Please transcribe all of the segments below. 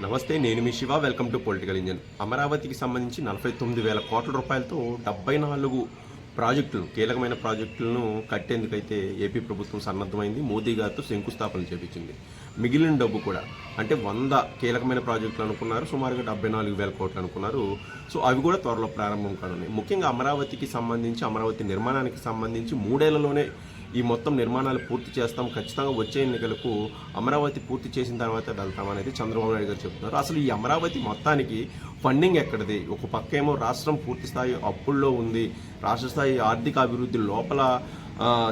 నమస్తే, నేను మీ Shiva. Welcome to political engine. అమరావతికి సంబంధించి 49,000 కోట్ల రూపాయలతో 74 ప్రాజెక్టులు, కీలకమైన ప్రాజెక్టులను కట్టేందుకైతే ఏపీ ప్రభుత్వం సన్నద్ధమైంది. మోదీ గారితో శంకుస్థాపన చేపించింది. మిగిలిన డబ్బు కూడా అంటే 100 కీలకమైన ప్రాజెక్టులు అనుకున్నారు, సుమారుగా 74,000 కోట్లు అనుకున్నారు. సో అవి కూడా త్వరలో ప్రారంభం కానున్నాయి. ముఖ్యంగా అమరావతికి సంబంధించి, అమరావతి నిర్మాణానికి సంబంధించి 3 ఏళ్లలోనే ఈ మొత్తం నిర్మాణాలు పూర్తి చేస్తాం, ఖచ్చితంగా వచ్చే ఎన్నికలకు అమరావతి పూర్తి చేసిన తర్వాత వెళ్తామనేది చంద్రబాబు నాయుడు గారు చెబుతున్నారు. అసలు ఈ అమరావతి మొత్తానికి ఫండింగ్ ఎక్కడిది? ఒక పక్క ఏమో రాష్ట్రం పూర్తి స్థాయి అప్పుల్లో ఉంది, రాష్ట్ర స్థాయి ఆర్థిక అభివృద్ధి లోపల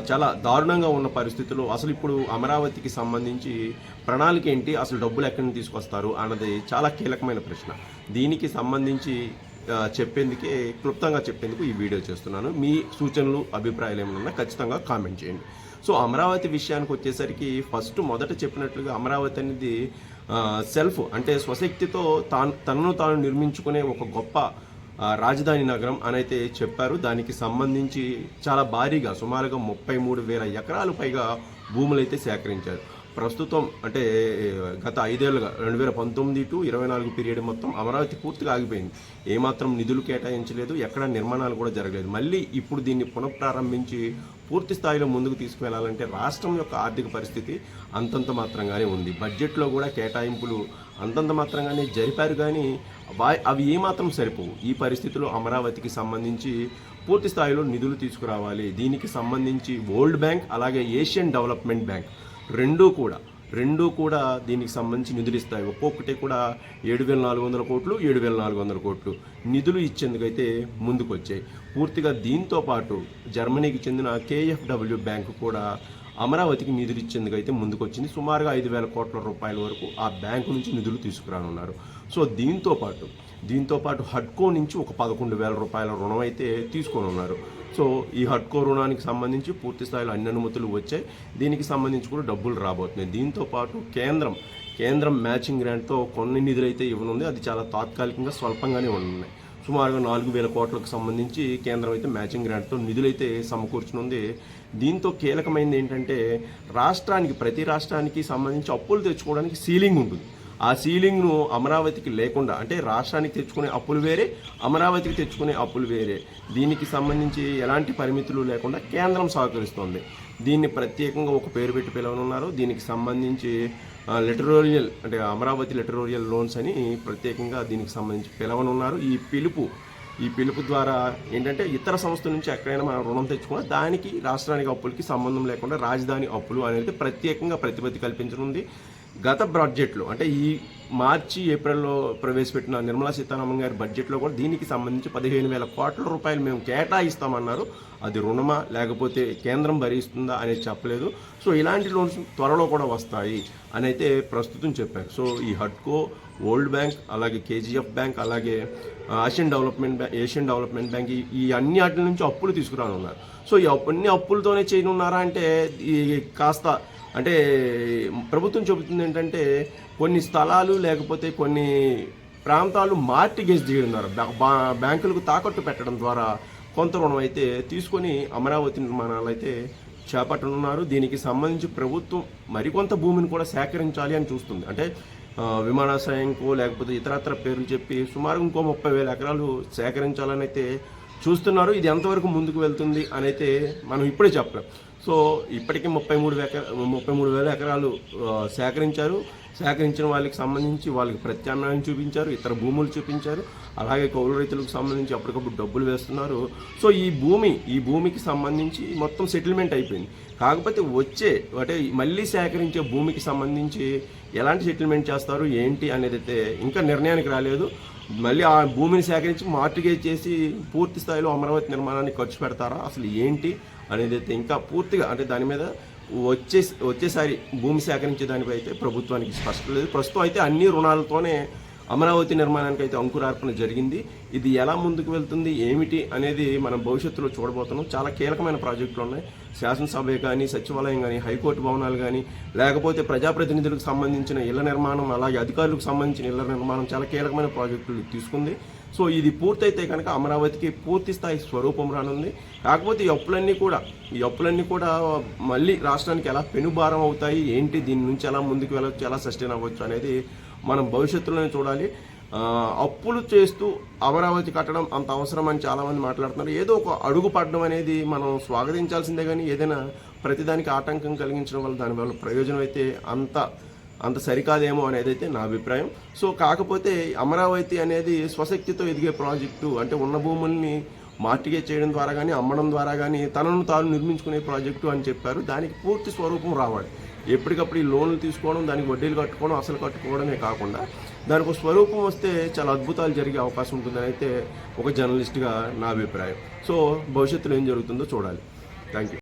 చాలా దారుణంగా ఉన్న పరిస్థితుల్లో అసలు ఇప్పుడు అమరావతికి సంబంధించి ప్రణాళిక ఏంటి, అసలు డబ్బులు ఎక్కడి నుంచి తీసుకొస్తారు అన్నది చాలా కీలకమైన ప్రశ్న. దీనికి సంబంధించి చెప్పేందుకే, క్లుప్తంగా చెప్పేందుకు ఈ వీడియో చేస్తున్నాను. మీ సూచనలు, అభిప్రాయాలు ఏమైనా ఖచ్చితంగా కామెంట్ చేయండి. సో అమరావతి విషయానికి వచ్చేసరికి మొదట చెప్పినట్లుగా అమరావతి అనేది సెల్ఫ్ అంటే స్వశక్తితో తనను తాను నిర్మించుకునే ఒక గొప్ప రాజధాని నగరం అని అయితే చెప్పారు. దానికి సంబంధించి చాలా భారీగా సుమారుగా 33,000 ఎకరాలు పైగా భూములు అయితే సేకరించారు. ప్రస్తుతం అంటే గత 5 ఏళ్ళుగా 2019 టు 24 పీరియడ్ మొత్తం అమరావతి పూర్తిగా ఆగిపోయింది. ఏమాత్రం నిధులు కేటాయించలేదు, ఎక్కడ నిర్మాణాలు కూడా జరగలేదు. మళ్ళీ ఇప్పుడు దీన్ని పునఃప్రారంభించి పూర్తి స్థాయిలో ముందుకు తీసుకువెళ్లాలంటే రాష్ట్రం యొక్క ఆర్థిక పరిస్థితి అంతంత మాత్రంగానే ఉంది. బడ్జెట్లో కూడా కేటాయింపులు అంతంత మాత్రంగానే జరిపారు, కానీ అవి ఏమాత్రం సరిపోవు. ఈ పరిస్థితిలో అమరావతికి సంబంధించి పూర్తి స్థాయిలో నిధులు తీసుకురావాలి. దీనికి సంబంధించి వరల్డ్ బ్యాంక్ అలాగే ఏషియన్ డెవలప్మెంట్ బ్యాంక్ రెండూ కూడా దీనికి సంబంధించి నిధులు ఇస్తాయి. ఒక్కొక్కటి కూడా 7,400 కోట్లు 7,400 కోట్లు నిధులు ఇచ్చేందుకైతే ముందుకు వచ్చాయి. పూర్తిగా దీంతో పాటు జర్మనీకి చెందిన KfW బ్యాంకు కూడా అమరావతికి నిధులు ఇచ్చేందుకైతే ముందుకు వచ్చింది. సుమారుగా 5,000 కోట్ల రూపాయల వరకు ఆ బ్యాంకు నుంచి నిధులు తీసుకురానున్నారు. సో దీంతో పాటు హడ్కో నుంచి ఒక 11,000 రూపాయల రుణం అయితే తీసుకొని ఉన్నారు. సో ఈ హడ్కో రుణానికి సంబంధించి పూర్తి స్థాయిలో అన్ని అనుమతులు వచ్చాయి. దీనికి సంబంధించి కూడా డబ్బులు రాబోతున్నాయి. దీంతో పాటు కేంద్రం మ్యాచింగ్ గ్రాంట్తో కొన్ని నిధులు అయితే ఇవ్వనుంది. అది చాలా తాత్కాలికంగా స్వల్పంగానే ఉన్నాయి. సుమారుగా 4,000 కోట్లకు సంబంధించి కేంద్రం అయితే మ్యాచింగ్ గ్రాంట్తో నిధులైతే సమకూర్చనుంది. దీంతో కీలకమైనది ఏంటంటే ప్రతి రాష్ట్రానికి సంబంధించి అప్పులు తెచ్చుకోవడానికి సీలింగ్ ఉంటుంది. ఆ సీలింగ్ను అమరావతికి లేకుండా, అంటే రాష్ట్రానికి తెచ్చుకునే అప్పులు వేరే, అమరావతికి తెచ్చుకునే అప్పులు వేరే, దీనికి సంబంధించి ఎలాంటి పరిమితులు లేకుండా కేంద్రం సహకరిస్తోంది. దీన్ని ప్రత్యేకంగా ఒక పేరు పెట్టి పిలవనున్నారు. దీనికి సంబంధించి లెటరోరియల్ అంటే అమరావతి లెటరోరియల్ లోన్స్ అని ప్రత్యేకంగా దీనికి సంబంధించి పిలవనున్నారు. ఈ పిలుపు ద్వారా ఏంటంటే ఇతర సంస్థల నుంచి ఎక్కడైనా మనం రుణం తెచ్చుకున్నా దానికి రాష్ట్రానికి అప్పులకి సంబంధం లేకుండా రాజధాని అప్పులు అనేది ప్రత్యేకంగా ప్రతిపత్తి కల్పించనుంది. గత బడ్జెట్లో అంటే ఈ మార్చి ఏప్రిల్లో ప్రవేశపెట్టిన నిర్మలా సీతారామన్ గారి బడ్జెట్లో కూడా దీనికి సంబంధించి 15,000 కోట్ల రూపాయలు మేము కేటాయిస్తామన్నారు. అది రుణమా లేకపోతే కేంద్రం భరిస్తుందా అనేది చెప్పలేదు. సో ఇలాంటి లోన్స్ త్వరలో కూడా వస్తాయి అని అయితే ప్రస్తుతం చెప్పారు. సో ఈ హడ్కో, వరల్డ్ బ్యాంక్, అలాగే KGF బ్యాంక్, అలాగే ఏషియన్ డెవలప్మెంట్ బ్యాంక్ ఈ అన్ని వాటి నుంచి అప్పులు తీసుకురానున్నారు. సో ఈ అన్ని అప్పులతోనే చేయనున్నారా అంటే ఈ కాస్త అంటే ప్రభుత్వం చెబుతుంది ఏంటంటే కొన్ని స్థలాలు లేకపోతే కొన్ని ప్రాంతాలు మార్టిగేజ్ చేయనున్నారు. బ్యాంకులకు తాకట్టు పెట్టడం ద్వారా కొంత రుణం అయితే తీసుకొని అమరావతి నిర్మాణాలు అయితే చేపట్టనున్నారు. దీనికి సంబంధించి ప్రభుత్వం మరికొంత భూమిని కూడా సేకరించాలి అని చూస్తుంది. అంటే విమానాశ్రయంకో లేకపోతే ఇతరత్ర పేర్లు చెప్పి సుమారు ఇంకో 30,000 ఎకరాలు సేకరించాలని అయితే చూస్తున్నారు. ఇది ఎంతవరకు ముందుకు వెళ్తుంది అని అయితే మనం ఇప్పుడే చెప్పలేం. సో ఇప్పటికీ 33,000 ఎకరాలు సేకరించిన వాళ్ళకి సంబంధించి వాళ్ళకి ప్రత్యామ్నాయం చూపించారు, ఇతర భూములు చూపించారు. అలాగే కౌలు రైతులకు సంబంధించి అప్పటికప్పుడు డబ్బులు వేస్తున్నారు. సో ఈ భూమికి సంబంధించి మొత్తం సెటిల్మెంట్ అయిపోయింది. కాకపోతే అంటే మళ్ళీ సేకరించే భూమికి సంబంధించి ఎలాంటి సెటిల్మెంట్ చేస్తారు ఏంటి అనేది అయితే ఇంకా నిర్ణయానికి రాలేదు. మళ్ళీ ఆ భూమిని సేకరించి మార్టిగేజ్ చేసి పూర్తి స్థాయిలో అమరావతి నిర్మాణానికి ఖర్చు పెడతారా, అసలు ఏంటి అనేది అయితే ఇంకా పూర్తిగా అంటే దాని మీద వచ్చేసారి భూమి సేకరించే దానిపై అయితే ప్రభుత్వానికి స్పష్టత లేదు. ప్రస్తుతం అయితే అన్ని రుణాలతోనే అమరావతి నిర్మాణానికి అయితే అంకురార్పణ జరిగింది. ఇది ఎలా ముందుకు వెళ్తుంది ఏమిటి అనేది మనం భవిష్యత్తులో చూడబోతున్నాం. చాలా కీలకమైన ప్రాజెక్టులు ఉన్నాయి. శాసనసభ కానీ, సచివాలయం కానీ, హైకోర్టు భవనాలు కానీ, లేకపోతే ప్రజాప్రతినిధులకు సంబంధించిన ఇళ్ల నిర్మాణం, అలాగే అధికారులకు సంబంధించిన ఇళ్ల నిర్మాణం చాలా కీలకమైన ప్రాజెక్టులు తీసుకుంది. సో ఇది పూర్తయితే కనుక అమరావతికి పూర్తి స్థాయి స్వరూపం రానుంది. కాకపోతే ఈ అప్పులన్నీ కూడా మళ్ళీ రాష్ట్రానికి ఎలా పెనుభారం అవుతాయి, ఏంటి, దీని నుంచి ఎలా ముందుకు వెళ్ళవచ్చు, ఎలా సస్టైన్ అవ్వచ్చు అనేది మనం భవిష్యత్తులోనే చూడాలి. అప్పులు చేస్తూ అమరావతి కట్టడం అంత అవసరం అని చాలామంది మాట్లాడుతున్నారు. ఏదో ఒక అడుగు పడడం అనేది మనం స్వాగతించాల్సిందే, కానీ ఏదైనా ప్రతిదానికి ఆటంకం కలిగించడం వల్ల దానివల్ల ప్రయోజనం అయితే అంత సరికాదేమో అనేది అయితే నా అభిప్రాయం. సో కాకపోతే అమరావతి అనేది స్వశక్తితో ఎదిగే ప్రాజెక్టు, అంటే ఉన్న భూముల్ని మార్టిగేజ్ చేయడం ద్వారా కానీ అమ్మడం ద్వారా కానీ తనను తాను నిర్మించుకునే ప్రాజెక్టు అని చెప్పారు. దానికి పూర్తి స్వరూపం రావాలి. ఎప్పటికప్పుడు ఈ లోన్లు తీసుకోవడం, దానికి వడ్డీలు కట్టుకోవడం, అసలు కట్టుకోవడమే కాకుండా దానికి ఒక స్వరూపం వస్తే చాలా అద్భుతాలు జరిగే అవకాశం ఉంటుందని అయితే ఒక జర్నలిస్ట్గా నా అభిప్రాయం. సో భవిష్యత్తులో ఏం జరుగుతుందో చూడాలి. Thank you.